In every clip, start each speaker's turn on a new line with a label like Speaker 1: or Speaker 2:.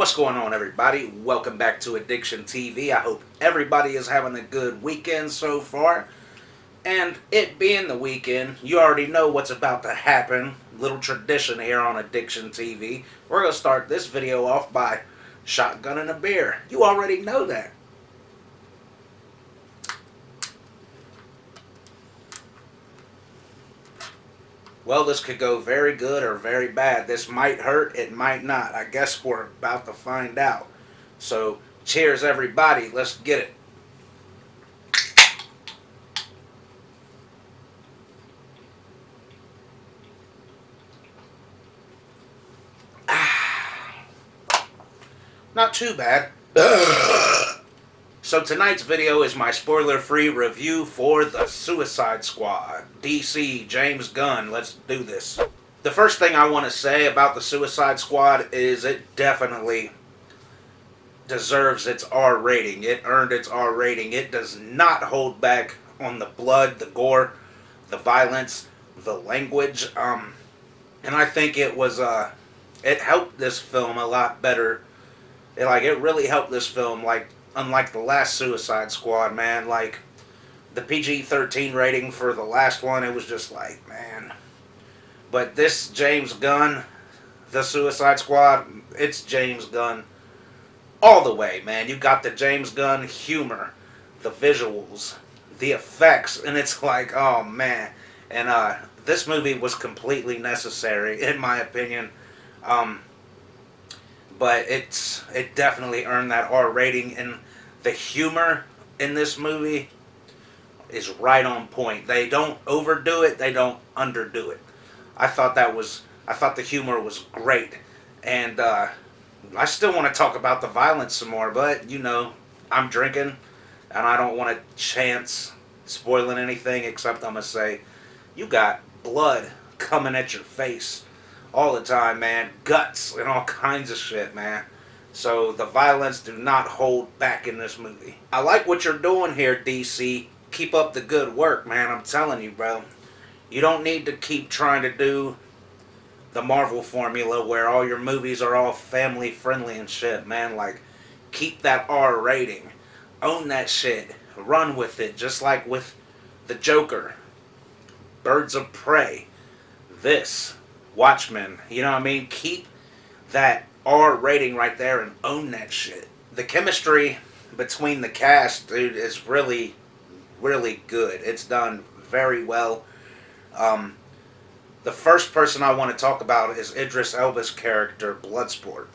Speaker 1: What's going on, everybody? Welcome back to ADiktion TV. I hope everybody is having a good weekend so far. And it being the weekend, you already know what's about to happen. Little tradition here on ADiktion TV. We're going to start this video off by shotgunning a beer. You already know that. Well, this could go very good or very bad. This might hurt, it might not. I guess we're about to find out. So, cheers, everybody. Let's get it. Not too bad. So tonight's video is my spoiler-free review for The Suicide Squad. DC, James Gunn, let's do this. The first thing I want to say about The Suicide Squad is it definitely deserves its R rating. It earned its R rating. It does not hold back on the blood, the gore, the violence, the language. And I think it was, it helped this film a lot better. It really helped this film, unlike the last Suicide Squad, man. Like, the PG-13 rating for the last one, it was just like, man. But this James Gunn, The Suicide Squad, it's James Gunn all the way, man. You got the James Gunn humor, the visuals, the effects, and it's like, oh, man. And this movie was completely necessary, in my opinion. But it definitely earned that R rating, and the humor in this movie is right on point. They don't overdo it, they don't underdo it. I thought the humor was great, and I still want to talk about the violence some more, but you know, I'm drinking, and I don't want to chance spoiling anything, except I'm gonna say, you got blood coming at your face all the time, man. Guts and all kinds of shit, man. So the violence do not hold back in this movie. I like what you're doing here, DC. Keep up the good work, man. I'm telling you, bro. You don't need to keep trying to do the Marvel formula where all your movies are all family friendly and shit, man. Like, keep that R rating. Own that shit. Run with it. Just like with the Joker, Birds of Prey, this, Watchmen, you know what I mean? Keep that R rating right there and own that shit. The chemistry between the cast, dude, is really, really good. It's done very well. The first person I want to talk about is Idris Elba's character, Bloodsport.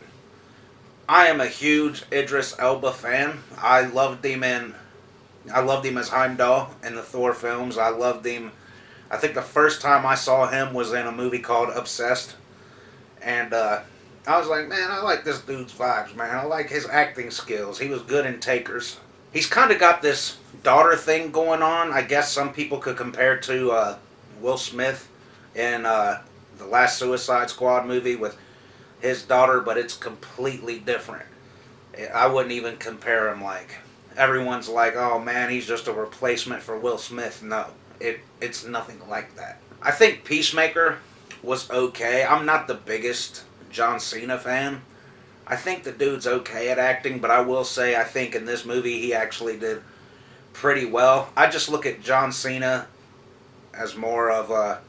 Speaker 1: I am a huge Idris Elba fan. I loved him as Heimdall in the Thor films. I think the first time I saw him was in a movie called Obsessed. And I was like, man, I like this dude's vibes, man. I like his acting skills. He was good in Takers. He's kind of got this daughter thing going on. I guess some people could compare to Will Smith in the last Suicide Squad movie with his daughter, but it's completely different. I wouldn't even compare him. Like, everyone's like, oh man, he's just a replacement for Will Smith. No. It's nothing like that. I think Peacemaker was okay. I'm not the biggest John Cena fan. I think the dude's okay at acting, but I will say I think in this movie he actually did pretty well. I just look at John Cena as more of a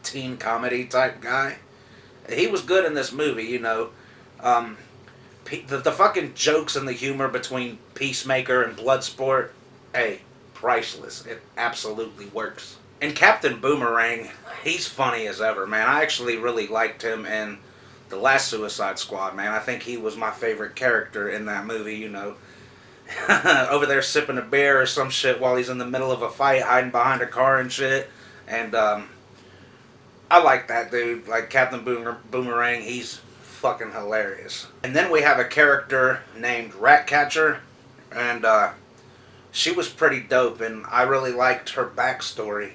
Speaker 1: teen comedy type guy. He was good in this movie, you know. The fucking jokes and the humor between Peacemaker and Bloodsport, hey, priceless. It absolutely works. And Captain Boomerang, he's funny as ever, man. I actually really liked him in the last Suicide Squad, man. I think he was my favorite character in that movie, you know. Over there sipping a beer or some shit while he's in the middle of a fight, hiding behind a car and shit. And I like that dude. Like, Captain Boomerang, he's fucking hilarious. And then we have a character named Ratcatcher, and she was pretty dope, and I really liked her backstory.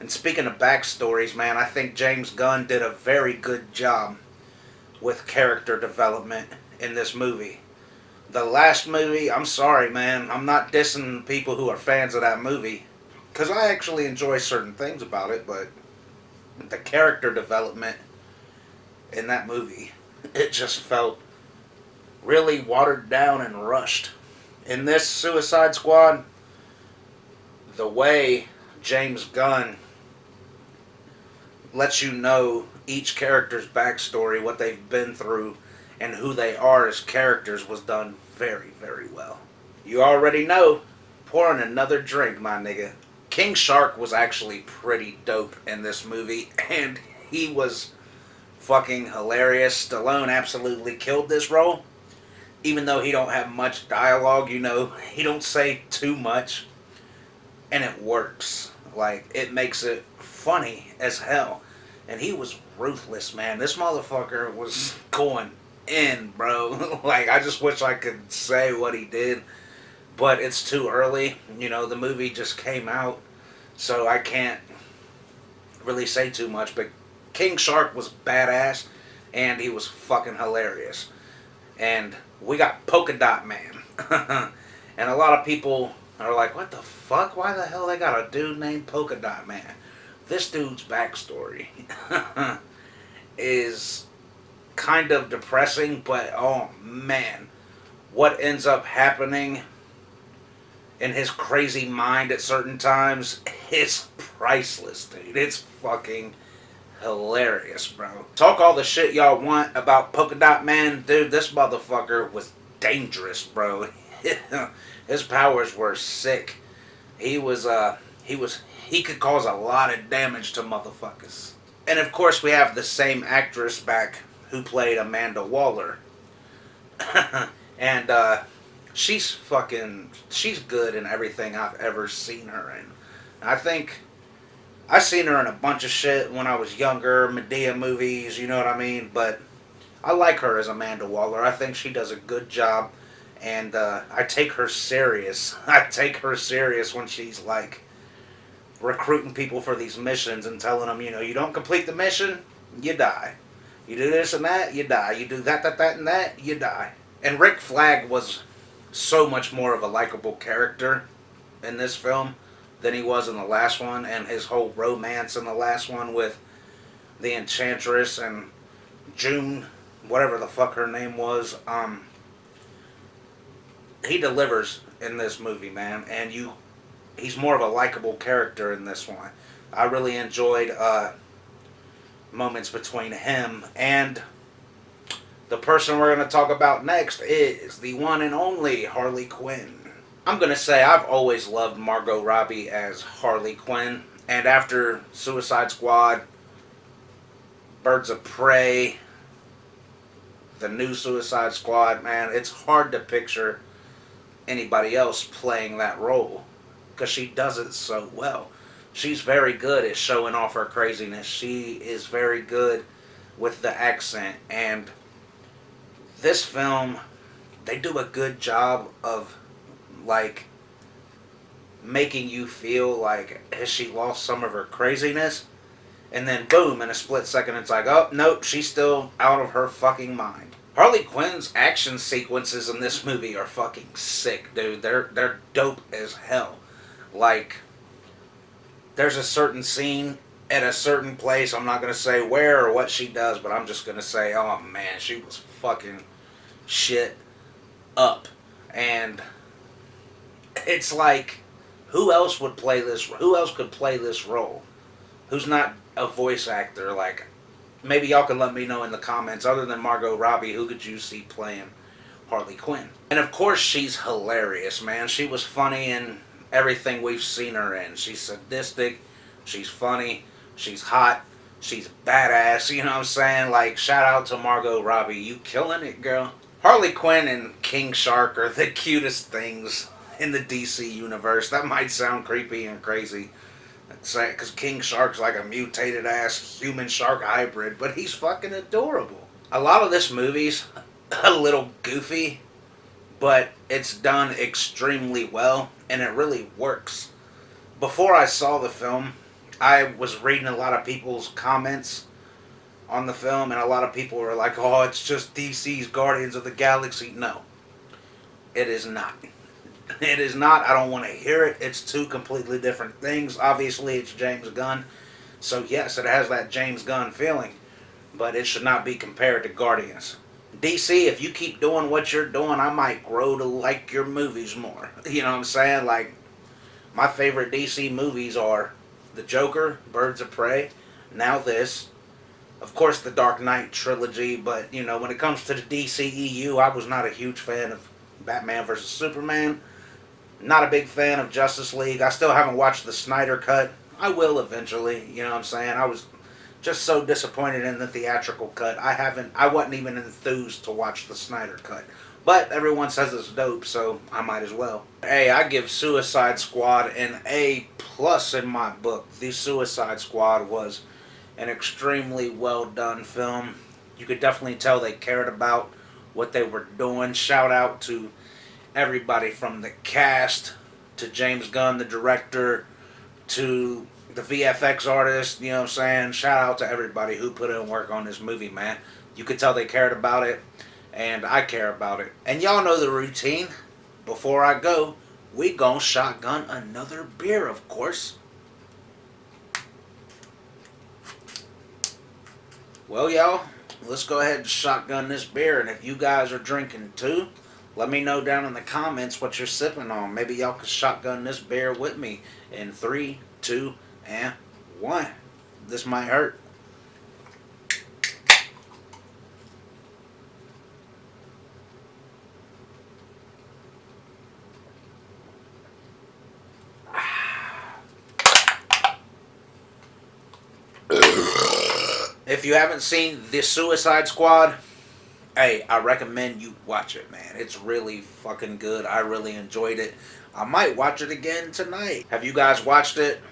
Speaker 1: And speaking of backstories, man, I think James Gunn did a very good job with character development in this movie. The last movie, I'm sorry, man, I'm not dissing people who are fans of that movie, because I actually enjoy certain things about it, but the character development in that movie, it just felt really watered down and rushed. In this Suicide Squad, the way James Gunn lets you know each character's backstory, what they've been through, and who they are as characters was done very, very well. You already know, pouring another drink, my nigga. King Shark was actually pretty dope in this movie, and he was fucking hilarious. Stallone absolutely killed this role. Even though he don't have much dialogue, you know, he don't say too much, and it works. Like, it makes it funny as hell. And he was ruthless, man. This motherfucker was going in, bro. Like, I just wish I could say what he did, but it's too early. You know, the movie just came out, so I can't really say too much. But King Shark was badass, and he was fucking hilarious. And we got Polka Dot Man. And a lot of people are like, what the fuck? Why the hell they got a dude named Polka Dot Man? This dude's backstory is kind of depressing, but oh man, what ends up happening in his crazy mind at certain times is priceless, dude. It's fucking hilarious, bro. Talk all the shit y'all want about Polka Dot Man, dude. This motherfucker was dangerous, bro. His powers were sick. He could cause a lot of damage to motherfuckers. And of course we have the same actress back who played Amanda Waller. And she's good in everything I've ever seen her in. I think I seen her in a bunch of shit when I was younger, Medea movies, you know what I mean? But I like her as Amanda Waller. I think she does a good job, and I take her serious. I take her serious when she's like recruiting people for these missions and telling them, you know, you don't complete the mission, you die. You do this and that, you die. You do that, and that, you die. And Rick Flag was so much more of a likable character in this film than he was in the last one, and his whole romance in the last one with the Enchantress and June, whatever the fuck her name was, he delivers in this movie, man, and he's more of a likable character in this one. I really enjoyed moments between him and the person we're going to talk about next is the one and only Harley Quinn. I'm going to say I've always loved Margot Robbie as Harley Quinn, and after Suicide Squad, Birds of Prey, the new Suicide Squad, man, it's hard to picture anybody else playing that role because she does it so well. She's very good at showing off her craziness. She is very good with the accent, and this film, they do a good job of like making you feel like, has she lost some of her craziness? And then boom, in a split second it's like, oh nope, she's still out of her fucking mind. Harley Quinn's action sequences in this movie are fucking sick, dude. They're dope as hell. Like, there's a certain scene at a certain place, I'm not gonna say where or what she does, but I'm just gonna say, oh man, she was fucking shit up. And it's like, who else would play this? Who else could play this role? Who's not a voice actor? Like, maybe y'all can let me know in the comments. Other than Margot Robbie, who could you see playing Harley Quinn? And of course, she's hilarious, man. She was funny in everything we've seen her in. She's sadistic. She's funny. She's hot. She's badass. You know what I'm saying? Like, shout out to Margot Robbie. You killing it, girl. Harley Quinn and King Shark are the cutest things in the DC universe. That might sound creepy and crazy, because King Shark's like a mutated ass human shark hybrid, but he's fucking adorable. A lot of this movie's a little goofy, but it's done extremely well, and it really works. Before I saw the film, I was reading a lot of people's comments on the film, and a lot of people were like, oh, it's just DC's Guardians of the Galaxy. No, it is not. It is not. I don't want to hear it. It's two completely different things. Obviously, it's James Gunn. So, yes, it has that James Gunn feeling. But it should not be compared to Guardians. DC, if you keep doing what you're doing, I might grow to like your movies more. You know what I'm saying? Like, my favorite DC movies are The Joker, Birds of Prey, now this. Of course, the Dark Knight trilogy, but, you know, when it comes to the DCEU, I was not a huge fan of Batman vs. Superman. Not a big fan of Justice League. I still haven't watched the Snyder Cut. I will eventually, you know what I'm saying? I was just so disappointed in the theatrical cut. I wasn't even enthused to watch the Snyder Cut. But everyone says it's dope, so I might as well. Hey, I give Suicide Squad an A plus in my book. The Suicide Squad was an extremely well done film. You could definitely tell they cared about what they were doing. Shout out to everybody from the cast to James Gunn, the director, to the VFX artist, you know what I'm saying? Shout out to everybody who put in work on this movie, man. You could tell they cared about it, and I care about it. And y'all know the routine. Before I go, we gon' shotgun another beer, of course. Well, y'all, let's go ahead and shotgun this beer, and if you guys are drinking too, let me know down in the comments what you're sipping on. Maybe y'all can shotgun this beer with me in 3, 2, and 1. This might hurt. If you haven't seen The Suicide Squad, hey, I recommend you watch it, man. It's really fucking good. I really enjoyed it. I might watch it again tonight. Have you guys watched it?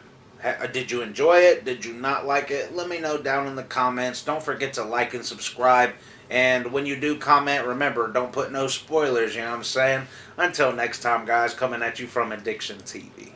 Speaker 1: Did you enjoy it? Did you not like it? Let me know down in the comments. Don't forget to like and subscribe. And when you do comment, remember, don't put no spoilers, you know what I'm saying? Until next time, guys, coming at you from ADiktion TV.